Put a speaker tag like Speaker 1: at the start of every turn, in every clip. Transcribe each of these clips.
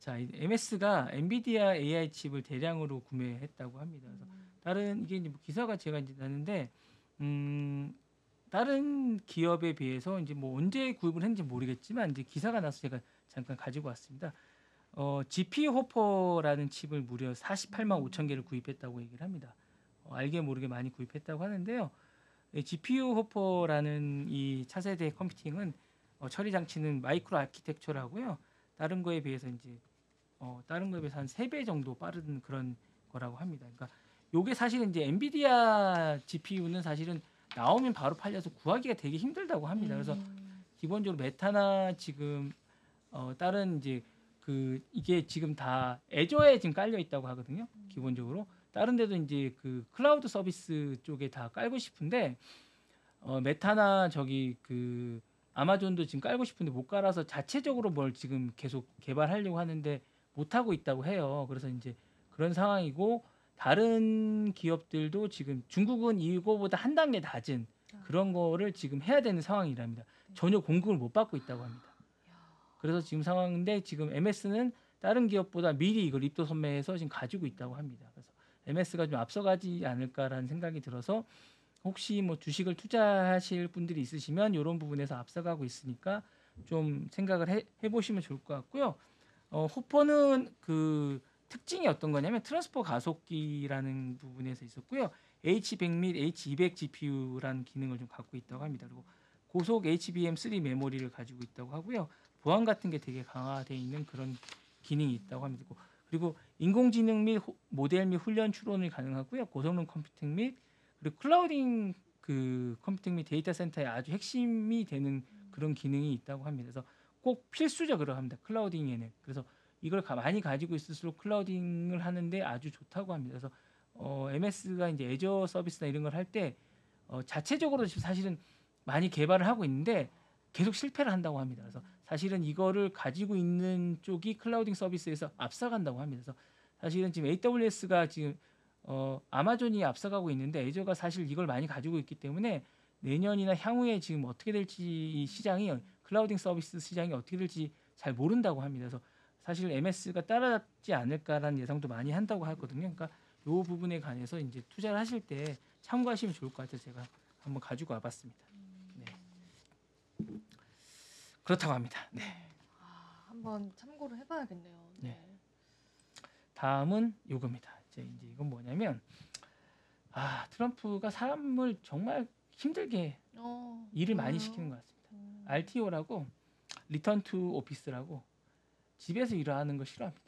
Speaker 1: 자, MS가 엔비디아 AI 칩을 대량으로 구매했다고 합니다. 그래서 다른 이게 이제 뭐 기사가 제가 이제 났는데 다른 기업에 비해서 이제 뭐 언제 구입을 했는지 모르겠지만 이제 기사가 나서 제가 잠깐 가지고 왔습니다. GPU 호퍼라는 칩을 무려 48만 5천 개를 구입했다고 얘기를 합니다. 알게 모르게 많이 구입했다고 하는데요. GPU 호퍼라는 이 차세대 컴퓨팅은 처리 장치는 마이크로 아키텍처라고요. 다른 거에 비해서 이제 다른 거에 비해서 한 3배 정도 빠른 그런 거라고 합니다. 그러니까 요게 사실은 이제 엔비디아 GPU는 사실은 나오면 바로 팔려서 구하기가 되게 힘들다고 합니다. 그래서 기본적으로 메타나 지금 다른 이제 그 이게 지금 다 애저에 지금 깔려 있다고 하거든요. 기본적으로 다른 데도 이제 그 클라우드 서비스 쪽에 다 깔고 싶은데 메타나 저기 그 아마존도 지금 깔고 싶은데 못 깔아서 자체적으로 뭘 지금 계속 개발하려고 하는데 못 하고 있다고 해요. 그래서 이제 그런 상황이고 다른 기업들도 지금 중국은 이거보다 한 단계 낮은 그런 거를 지금 해야 되는 상황이랍니다. 전혀 공급을 못 받고 있다고 합니다. 그래서 지금 상황인데 지금 MS는 다른 기업보다 미리 이걸 입도 선매해서 지금 가지고 있다고 합니다. 그래서 MS가 좀 앞서가지 않을까라는 생각이 들어서 혹시 뭐 주식을 투자하실 분들이 있으시면 이런 부분에서 앞서가고 있으니까 좀 생각을 해보시면 좋을 것 같고요. 호퍼는 그 특징이 어떤 거냐면 트랜스퍼 가속기라는 부분에서 있었고요. H100 및 H200 GPU라는 기능을 좀 갖고 있다고 합니다. 그리고 고속 HBM3 메모리를 가지고 있다고 하고요. 보안 같은 게 되게 강화되어 있는 그런 기능이 있다고 합니다. 그리고 인공지능 및 모델 및 훈련 추론이 가능하고요. 고성능 컴퓨팅 및 그리고 클라우딩 그 컴퓨팅 및 데이터 센터의 아주 핵심이 되는 그런 기능이 있다고 합니다. 그래서 꼭 필수적으로 합니다. 클라우딩에는. 그래서 이걸 많이 가지고 있을수록 클라우딩을 하는데 아주 좋다고 합니다. 그래서 MS가 이제 애저 서비스나 이런 걸 할 때 자체적으로 사실은 많이 개발을 하고 있는데 계속 실패를 한다고 합니다. 그래서 사실은 이거를 가지고 있는 쪽이 클라우딩 서비스에서 앞서간다고 합니다. 그래서 사실은 지금 AWS가 지금 아마존이 앞서가고 있는데 애저가 사실 이걸 많이 가지고 있기 때문에 내년이나 향후에 지금 어떻게 될지 이 시장이 클라우딩 서비스 시장이 어떻게 될지 잘 모른다고 합니다. 그래서 사실 MS가 따라잡지 않을까라는 예상도 많이 한다고 하거든요. 그러니까 이 부분에 관해서 이제 투자를 하실 때 참고하시면 좋을 것 같아서 제가 한번 가지고 와봤습니다. 네. 그렇다고 합니다. 네.
Speaker 2: 한번 참고를 해봐야겠네요. 네.
Speaker 1: 다음은 이겁니다. 이제 이건 뭐냐면 트럼프가 사람을 정말 힘들게 일을 많이 시키는 것 같습니다. RTO라고 리턴 투 오피스라고 집에서 일하는 거 싫어합니다.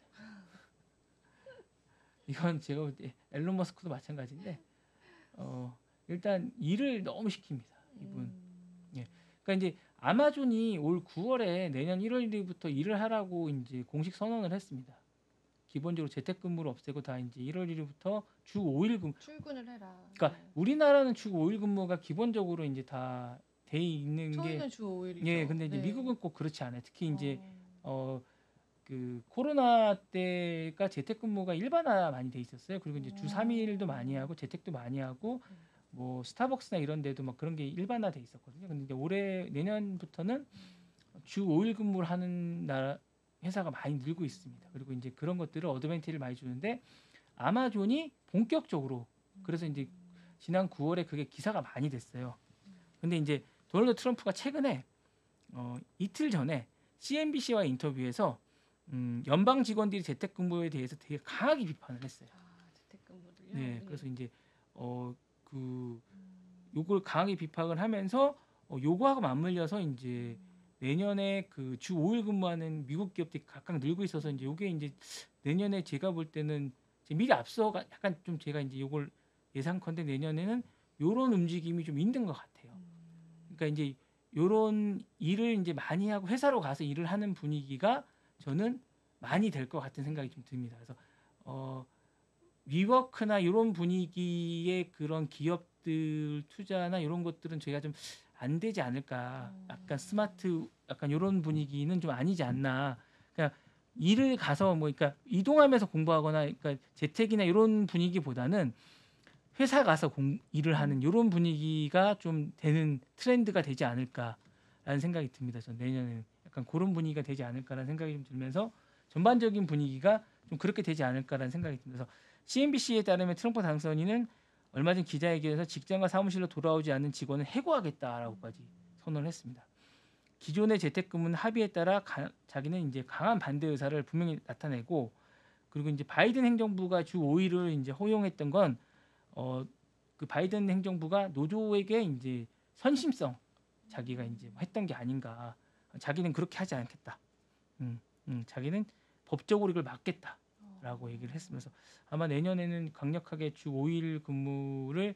Speaker 1: 이건 제가 볼 때 앨런 머스크도 마찬가지인데 일단 일을 너무 시킵니다. 이분. 예. 그러니까 이제 아마존이 올 9월에 내년 1월 1일부터 일을 하라고 이제 공식 선언을 했습니다. 기본적으로 재택근무를 없애고 다 이제 1월 1일부터 주 5일 근무.
Speaker 2: 출근을 해라.
Speaker 1: 그러니까 우리나라는 주 5일 근무가 기본적으로 이제 다 돼 있는 게
Speaker 2: 저희는 주 5일이죠.
Speaker 1: 예, 근데 이제 미국은 꼭 그렇지 않아요. 특히 이제 그 코로나 때가 재택근무가 일반화 많이 돼 있었어요. 그리고 이제 주 3일도 많이 하고 재택도 많이 하고 뭐 스타벅스나 이런 데도 막 그런 게 일반화 돼 있었거든요. 근데 이제 내년부터는 주 5일 근무를 하는 회사가 많이 늘고 있습니다. 그리고 이제 그런 것들을 어드밴티지를 많이 주는데 아마존이 본격적으로 그래서 이제 지난 9월에 그게 기사가 많이 됐어요. 근데 이제 도널드 트럼프가 최근에 이틀 전에 CNBC와 인터뷰에서 연방 직원들이 재택근무에 대해서 되게 강하게 비판을 했어요.
Speaker 2: 재택근무를요?
Speaker 1: 네, 그래서 이제 요걸 강하게 비판을 하면서 요거하고 맞물려서 이제 내년에 그 주 5일 근무하는 미국 기업들이 각각 늘고 있어서 이제 요게 이제 내년에 제가 볼 때는 미리 앞서가 약간 좀 제가 이제 요걸 예상컨대 내년에는 요런 움직임이 좀 있는 것 같아요. 그러니까 이제 요런 일을 이제 많이 하고 회사로 가서 일을 하는 분위기가 저는 많이 될 것 같은 생각이 좀 듭니다. 그래서 위워크나 이런 분위기의 그런 기업들 투자나 이런 것들은 저희가 좀 안 되지 않을까. 약간 스마트, 약간 이런 분위기는 좀 아니지 않나. 그러니까 일을 가서 뭐, 그러니까 이동하면서 공부하거나, 그러니까 재택이나 이런 분위기보다는 회사 가서 일을 하는 이런 분위기가 좀 되는 트렌드가 되지 않을까라는 생각이 듭니다. 전 내년에는 약간 그런 분위기가 되지 않을까라는 생각이 좀 들면서 전반적인 분위기가 좀 그렇게 되지 않을까라는 생각이 듭니다. 그래서 CNBC에 따르면 트럼프 당선인은 얼마 전 기자회견에서 직장과 사무실로 돌아오지 않는 직원을 해고하겠다라고까지 선언을 했습니다. 기존의 재택근무는 합의에 따라 자기는 이제 강한 반대 의사를 분명히 나타내고 그리고 이제 바이든 행정부가 주 5일을 이제 허용했던 건 그 바이든 행정부가 노조에게 이제 선심성 자기가 이제 했던 게 아닌가. 자기는 그렇게 하지 않겠다. 자기는 법적으로 이걸 막겠다라고 얘기를 했으면서 아마 내년에는 강력하게 주 5일 근무를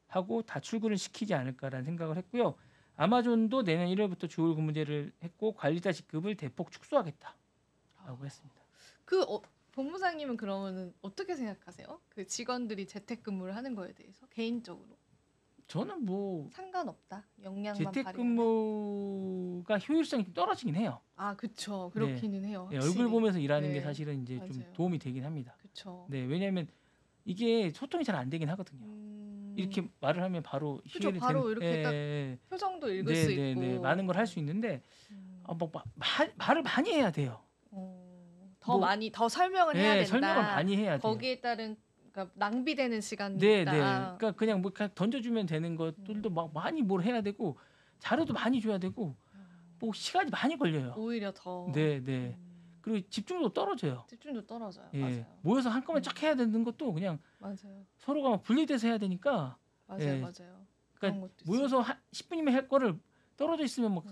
Speaker 1: 하고 다 출근을 시키지 않을까라는 생각을 했고요. 아마존도 내년 1월부터 주 5일 근무제를 했고 관리자 직급을 대폭 축소하겠다라고 했습니다.
Speaker 2: 본부장님은 그러면은 어떻게 생각하세요? 그 직원들이 재택근무를 하는 거에 대해서 개인적으로
Speaker 1: 저는 뭐
Speaker 2: 상관없다. 역량만 발휘하면.
Speaker 1: 재택근무가 효율성이 좀 떨어지긴 해요.
Speaker 2: 아, 그쵸. 그렇기는 해요.
Speaker 1: 네,
Speaker 2: 확실히.
Speaker 1: 얼굴 보면서 일하는
Speaker 2: 네,
Speaker 1: 게 사실은 이제 좀
Speaker 2: 맞아요.
Speaker 1: 도움이 되긴 합니다.
Speaker 2: 그쵸.
Speaker 1: 네, 왜냐하면 이게 소통이 잘 안 되긴 하거든요. 이렇게 말을 하면 바로
Speaker 2: 그쵸, 바로 이렇게 딱 표정도 읽을 수 있고.
Speaker 1: 네, 많은 걸 할 수 있는데 말을 많이 해야 돼요.
Speaker 2: 더 많이 더 설명을 해야 된다.
Speaker 1: 설명을 많이 해야 돼요.
Speaker 2: 거기에 따른 그러니까 낭비되는 시간이
Speaker 1: 네,
Speaker 2: 있다.
Speaker 1: 네. 그러니까 그냥 뭐 그냥 던져주면 되는 것들도 막 많이 뭘 해야 되고 자료도 많이 줘야 되고 뭐 시간이 많이 걸려요.
Speaker 2: 오히려 더.
Speaker 1: 네, 네. 그리고 집중도 떨어져요.
Speaker 2: 집중도 떨어져요.
Speaker 1: 예.
Speaker 2: 맞아요.
Speaker 1: 모여서 한꺼번에 쫙 해야 되는 것도 그냥
Speaker 2: 맞아요.
Speaker 1: 서로가 막 분리돼서 해야 되니까.
Speaker 2: 맞아요,
Speaker 1: 예.
Speaker 2: 맞아요.
Speaker 1: 그러니까
Speaker 2: 것도
Speaker 1: 모여서 10분이면 할 거를 떨어져 있으면 막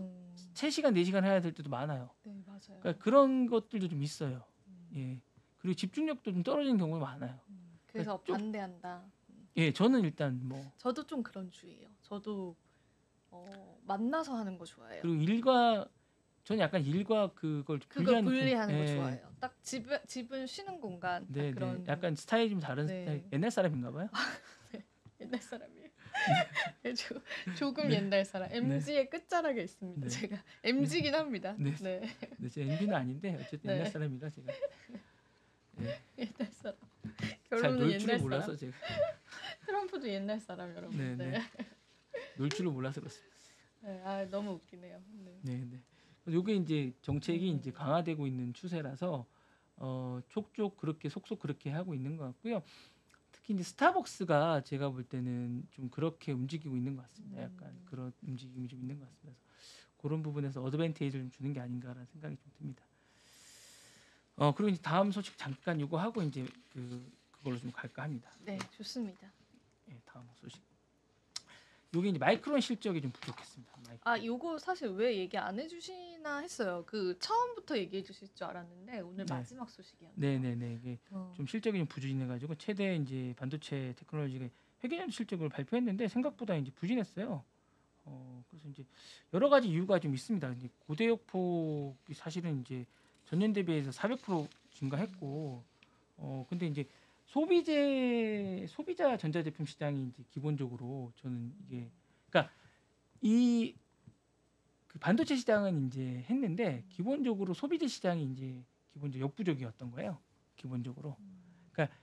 Speaker 1: 3시간, 4시간 해야 될 때도 많아요.
Speaker 2: 네, 맞아요.
Speaker 1: 그러니까 그런 것들도 좀 있어요. 예. 그리고 집중력도 좀 떨어지는 경우가 많아요.
Speaker 2: 그래서
Speaker 1: 좀-
Speaker 2: 반대한다.
Speaker 1: 예, 저는 일단 뭐
Speaker 2: 저도 좀 그런 주의예요. 저도 만나서 하는 거 좋아해요.
Speaker 1: 그리고 저는 약간 일과 그걸
Speaker 2: 그걸
Speaker 1: 분리하는
Speaker 2: 분리하는 거
Speaker 1: 예.
Speaker 2: 좋아해요. 딱 집은 쉬는 공간. 딱
Speaker 1: 네,
Speaker 2: 그런.
Speaker 1: 네. 약간 스타일이 좀 다른
Speaker 2: 네.
Speaker 1: 스타일. 옛날 사람인가 봐요.
Speaker 2: 옛날 사람이에요. 조금 옛날 사람. MZ의 끝자락에 있습니다.
Speaker 1: 네.
Speaker 2: 제가 MZ긴 합니다.
Speaker 1: 네.
Speaker 2: 네.
Speaker 1: 네, 제 MB는 아닌데 어쨌든 옛날
Speaker 2: 네.
Speaker 1: 사람이라 제가
Speaker 2: 옛날 사람.
Speaker 1: 잘
Speaker 2: 결론은
Speaker 1: 놀
Speaker 2: 옛날
Speaker 1: 줄을
Speaker 2: 사람.
Speaker 1: 몰라서 제가
Speaker 2: 트럼프도 옛날 사람 여러분.
Speaker 1: 네, 네. 놀 줄을 몰라서 그렇습니다.
Speaker 2: 네, 아 너무 웃기네요. 네.
Speaker 1: 네, 네. 요게 이제 정책이 이제 강화되고 있는 추세라서 촉촉 그렇게 속속 그렇게 하고 있는 것 같고요. 특히 이제 스타벅스가 제가 볼 때는 좀 그렇게 움직이고 있는 것 같습니다. 약간 그런 움직임이 좀 있는 것 같습니다. 그래서 그런 부분에서 어드밴테이지를 좀 주는 게 아닌가라는 생각이 좀 듭니다. 그리고 이제 다음 소식 잠깐 요거 하고 이제 그걸로 좀 갈까 합니다.
Speaker 2: 네, 좋습니다.
Speaker 1: 네, 다음 소식. 요게 이제 마이크론 실적이 좀 부족했습니다.
Speaker 2: 아, 요거 사실 왜 얘기 안 해주시나 했어요. 그 처음부터 얘기해 주실 줄 알았는데 오늘
Speaker 1: 네.
Speaker 2: 마지막 소식이었네요.
Speaker 1: 네네네. 이게 좀 실적이 좀 부진해가지고 최대 이제 반도체 테크놀로지가 회계년 실적을 발표했는데 생각보다 이제 부진했어요. 그래서 이제 여러 가지 이유가 좀 있습니다. 이제 고대역 폭이 사실은 이제 전년 대비해서 400% 증가했고, 근데 이제 소비자 전자제품 시장이 이제 기본적으로 저는 이게 그러니까 그 반도체 시장은 이제 했는데 기본적으로 소비재 시장이 이제 기본적으로 역부족이었던 거예요. 기본적으로. 그러니까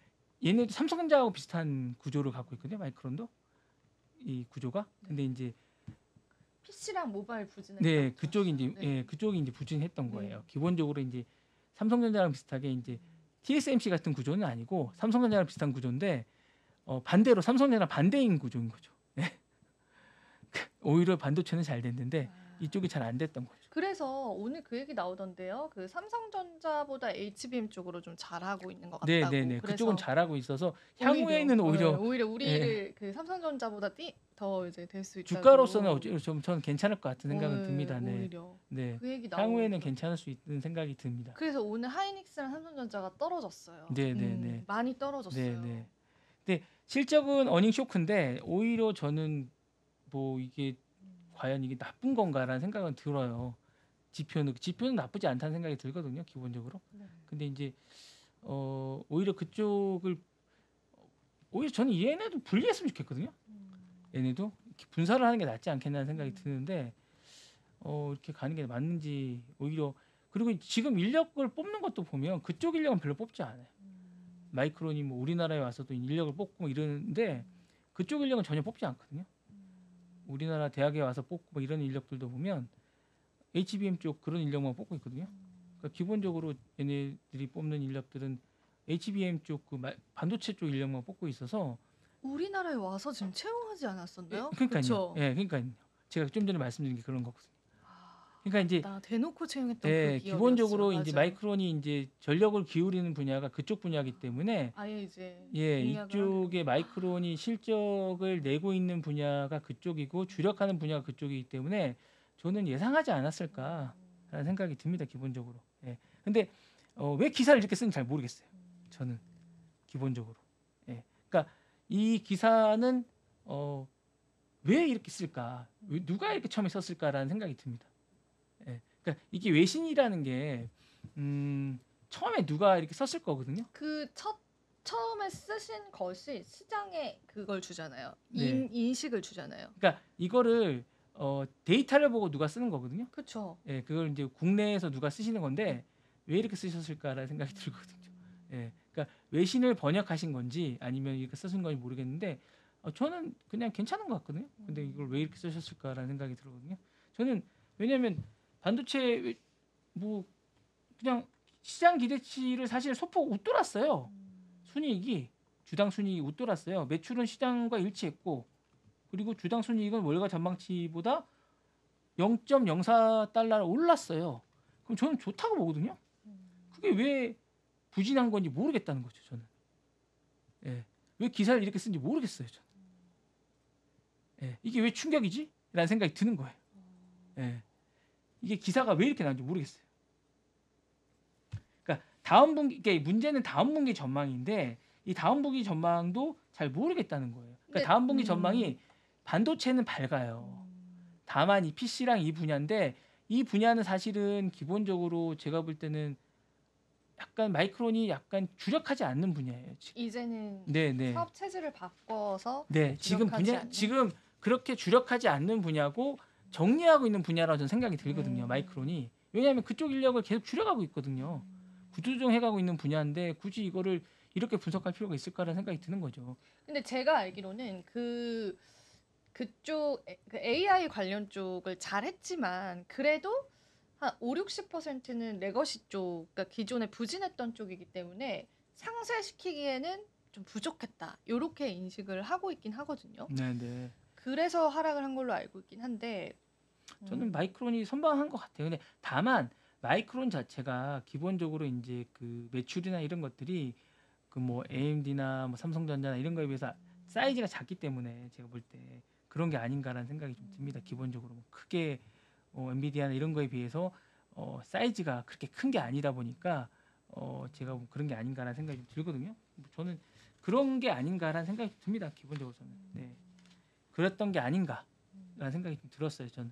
Speaker 1: 얘네도 삼성전자하고 비슷한 구조를 갖고 있거든요. 마이크론도 이 구조가. 근데 이제
Speaker 2: PC랑 모바일 부진을.
Speaker 1: 네, 그쪽이 이제 부진했던 거예요. 기본적으로 이제 삼성전자랑 비슷하게 이제 TSMC 같은 구조는 아니고 삼성전자랑 비슷한 구조인데 반대로 삼성전자랑 반대인 구조인 거죠. 네. 오히려 반도체는 잘 됐는데 이쪽이 잘 안 됐던 거죠.
Speaker 2: 그래서 오늘 그 얘기 나오던데요. 그 삼성전자보다 HBM 쪽으로 좀 잘하고 있는 것
Speaker 1: 네,
Speaker 2: 같다고.
Speaker 1: 네, 네.
Speaker 2: 그래서
Speaker 1: 그쪽은 잘하고 있어서 향후에는 오히려
Speaker 2: 우리를 그 삼성전자보다 더 이제 될 수 있다.
Speaker 1: 주가로서는 저는 괜찮을 것 같은 생각은 듭니다. 네.
Speaker 2: 오히려
Speaker 1: 네.
Speaker 2: 그 얘기
Speaker 1: 향후에는
Speaker 2: 나오더라고요.
Speaker 1: 괜찮을 수 있는 생각이 듭니다.
Speaker 2: 그래서 오늘 하이닉스랑 삼성전자가 떨어졌어요.
Speaker 1: 네, 네, 네.
Speaker 2: 많이 떨어졌어요.
Speaker 1: 네, 네. 근데 실적은 어닝 쇼크인데 오히려 저는 뭐 이게 과연 이게 나쁜 건가라는 생각은 들어요. 지표는 나쁘지 않다는 생각이 들거든요, 기본적으로.
Speaker 2: 네.
Speaker 1: 근데 이제 오히려 그쪽을 오히려 저는 얘네도 분리했으면 좋겠거든요. 얘네도 이렇게 분사를 하는 게 낫지 않겠나는 생각이 드는데 이렇게 가는 게 맞는지 오히려 그리고 지금 인력을 뽑는 것도 보면 그쪽 인력은 별로 뽑지 않아요. 마이크론이 뭐 우리나라에 와서도 인력을 뽑고 이러는데 그쪽 인력은 전혀 뽑지 않거든요. 우리나라 대학에 와서 뽑고 뭐 이런 인력들도 보면 HBM 쪽 그런 인력만 뽑고 있거든요. 그러니까 기본적으로 얘네들이 뽑는 인력들은 HBM 쪽 그 반도체 쪽 인력만 뽑고 있어서
Speaker 2: 우리나라에 와서 지금 채용하지 않았었나요?
Speaker 1: 그러니까요.
Speaker 2: 그쵸?
Speaker 1: 예, 그러니까요. 제가 좀 전에 말씀드린 게 그런 거거든요.
Speaker 2: 아,
Speaker 1: 그러니까 이제
Speaker 2: 나 대놓고 채용했던 그
Speaker 1: 예,
Speaker 2: 기억이었어요.
Speaker 1: 기본적으로 이제
Speaker 2: 맞아.
Speaker 1: 마이크론이 이제 전력을 기울이는 분야가 그쪽 분야이기 때문에
Speaker 2: 아예 이제
Speaker 1: 예,
Speaker 2: 공략을
Speaker 1: 이쪽에
Speaker 2: 하기로.
Speaker 1: 마이크론이 실적을 내고 있는 분야가 그쪽이고 주력하는 분야가 그쪽이기 때문에 저는 예상하지 않았을까라는 생각이 듭니다. 기본적으로. 예. 근데 왜 기사를 이렇게 쓰는지 잘 모르겠어요. 저는 기본적으로. 예. 그러니까 이 기사는 왜 이렇게 쓸까? 누가 이렇게 처음에 썼을까라는 생각이 듭니다. 예. 그러니까 이게 외신이라는 게 처음에 누가 이렇게 썼을 거거든요.
Speaker 2: 그 처음에 쓰신 것이 시장에 그걸 주잖아요.
Speaker 1: 네.
Speaker 2: 인식을 주잖아요.
Speaker 1: 그러니까 이거를 데이터를 보고 누가 쓰는 거거든요.
Speaker 2: 그렇죠.
Speaker 1: 예, 그걸 이제 국내에서 누가 쓰시는 건데 왜 이렇게 쓰셨을까라는 생각이 들거든요. 예, 그러니까 외신을 번역하신 건지 아니면 이렇게 쓰신 건지 모르겠는데 저는 그냥 괜찮은 것 같거든요. 근데 이걸 왜 이렇게 쓰셨을까라는 생각이 들거든요. 저는 왜냐하면 반도체 뭐 그냥 시장 기대치를 사실 소폭 웃돌았어요. 순이익이 주당 순이익이 웃돌았어요. 매출은 시장과 일치했고 그리고 주당 순이익은 월가 전망치보다 0.04달러 올랐어요. 그럼 저는 좋다고 보거든요. 그게 왜 부진한 건지 모르겠다는 거죠. 저는. 예. 왜 기사를 이렇게 쓴지 모르겠어요. 저는. 예. 이게 왜 충격이지? 라는 생각이 드는 거예요. 예. 이게 기사가 왜 이렇게 나온지 모르겠어요. 그러니까 다음 분기, 그러니까 문제는 다음 분기 전망인데 이 다음 분기 전망도 잘 모르겠다는 거예요. 그러니까
Speaker 2: 근데,
Speaker 1: 다음 분기 전망이 반도체는 밝아요. 다만 이 PC랑 이 분야인데 이 분야는 사실은 기본적으로 제가 볼 때는 약간 마이크론이 약간 주력하지 않는 분야예요. 지금.
Speaker 2: 이제는
Speaker 1: 네.
Speaker 2: 사업 체질을 바꿔서
Speaker 1: 네, 지금
Speaker 2: 주력하지
Speaker 1: 분야
Speaker 2: 않는?
Speaker 1: 지금 그렇게 주력하지 않는 분야고 정리하고 있는 분야라고 저는 생각이 들거든요. 마이크론이. 왜냐하면 그쪽 인력을 계속 줄여가고 있거든요. 구조조정해가고 있는 분야인데 굳이 이거를 이렇게 분석할 필요가 있을까라는 생각이 드는 거죠.
Speaker 2: 근데 제가 알기로는 그쪽 그 AI 관련 쪽을 잘했지만 그래도 한 5, 60%는 레거시 쪽, 그러니까 기존에 부진했던 쪽이기 때문에 상쇄시키기에는 좀 부족했다. 이렇게 인식을 하고 있긴 하거든요.
Speaker 1: 네.
Speaker 2: 그래서 하락을 한 걸로 알고 있긴 한데
Speaker 1: 저는 마이크론이 선방한 것 같아요. 근데 다만 마이크론 자체가 기본적으로 이제 그 매출이나 이런 것들이 그 뭐 AMD나 뭐 삼성전자나 이런 거에 비해서 사이즈가 작기 때문에 제가 볼 때 그런 게 아닌가라는 생각이 좀 듭니다. 기본적으로 뭐 크게 엔비디아나 이런 거에 비해서 사이즈가 그렇게 큰 게 아니다 보니까 제가 뭐 그런 게 아닌가라는 생각이 좀 들거든요. 뭐 저는 그런 게 아닌가라는 생각이 듭니다. 기본적으로 저는 그랬던 게 아닌가라는 생각이 좀 들었어요. 저는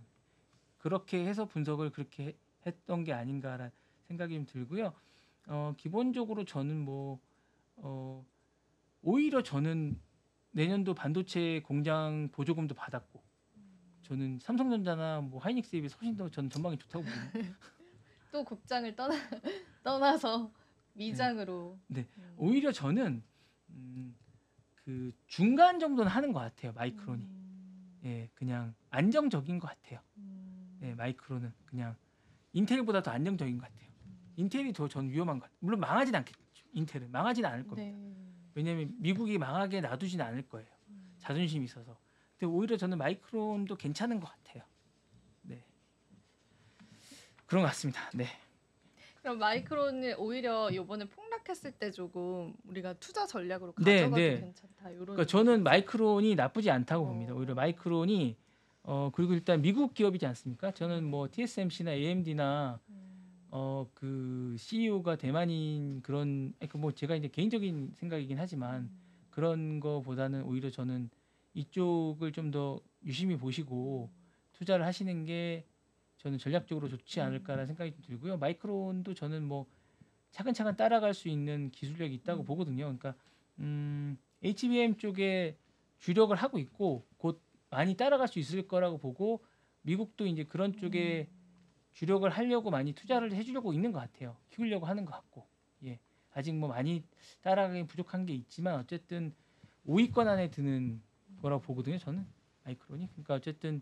Speaker 1: 그렇게 해서 분석을 그렇게 했던 게 아닌가라는 생각이 좀 들고요. 기본적으로 저는 뭐 오히려 저는 내년도 반도체 공장 보조금도 받았고 저는 삼성전자나 뭐 하이닉스에 비해 훨씬 더 저는 전망이 좋다고 보거든요.
Speaker 2: 또 국장을 떠나서 미장으로.
Speaker 1: 네. 오히려 저는 그 중간 정도는 하는 것 같아요. 마이크론이. 예, 그냥 안정적인 것 같아요. 예, 마이크론은 그냥 인텔보다 더 안정적인 것 같아요. 인텔이 더 전 위험한 것 같아요. 물론 망하진 않겠죠. 인텔은 망하지는 않을 겁니다. 왜냐하면 미국이 망하게 놔두지는 않을 거예요. 자존심이 있어서. 근데 오히려 저는 마이크론도 괜찮은 것 같아요. 네, 그런 것 같습니다. 네.
Speaker 2: 그럼 마이크론을 오히려 이번에 폭락했을 때 조금 우리가 투자 전략으로
Speaker 1: 네,
Speaker 2: 가져가도
Speaker 1: 네.
Speaker 2: 괜찮다. 이런.
Speaker 1: 그러니까 저는 마이크론이 나쁘지 않다고 봅니다. 오히려 마이크론이 그리고 일단 미국 기업이지 않습니까? 저는 뭐 TSMC나 AMD나 그 CEO가 대만인 그런 뭐 제가 이제 개인적인 생각이긴 하지만 그런 거보다는 오히려 저는 이쪽을 좀 더 유심히 보시고 투자를 하시는 게 저는 전략적으로 좋지 않을까라는 생각이 좀 들고요. 마이크론도 저는 뭐 차근차근 따라갈 수 있는 기술력이 있다고 보거든요. 그러니까 HBM 쪽에 주력을 하고 있고 곧 많이 따라갈 수 있을 거라고 보고 미국도 이제 그런 쪽에 주력을 하려고 많이 투자를 해주려고 있는 것 같아요. 키우려고 하는 것 같고, 예, 아직 뭐 많이 따라가기 부족한 게 있지만 어쨌든 5위권 안에 드는 거라고 보거든요. 저는 마이크론이. 그러니까 어쨌든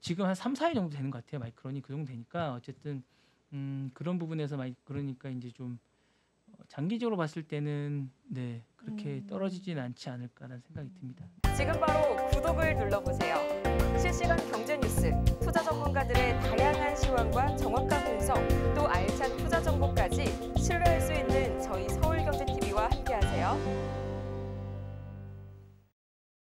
Speaker 1: 지금 한 3, 4위 정도 되는 것 같아요. 마이크론이 그 정도 되니까 어쨌든 그런 부분에서 많이 그러니까 이제 좀 장기적으로 봤을 때는 네 그렇게 떨어지진 않지 않을까라는 생각이 듭니다.
Speaker 3: 지금 바로 구독을 눌러보세요. 실시간 경제 뉴스, 투자 전문가들의 다양한 시황과 정확한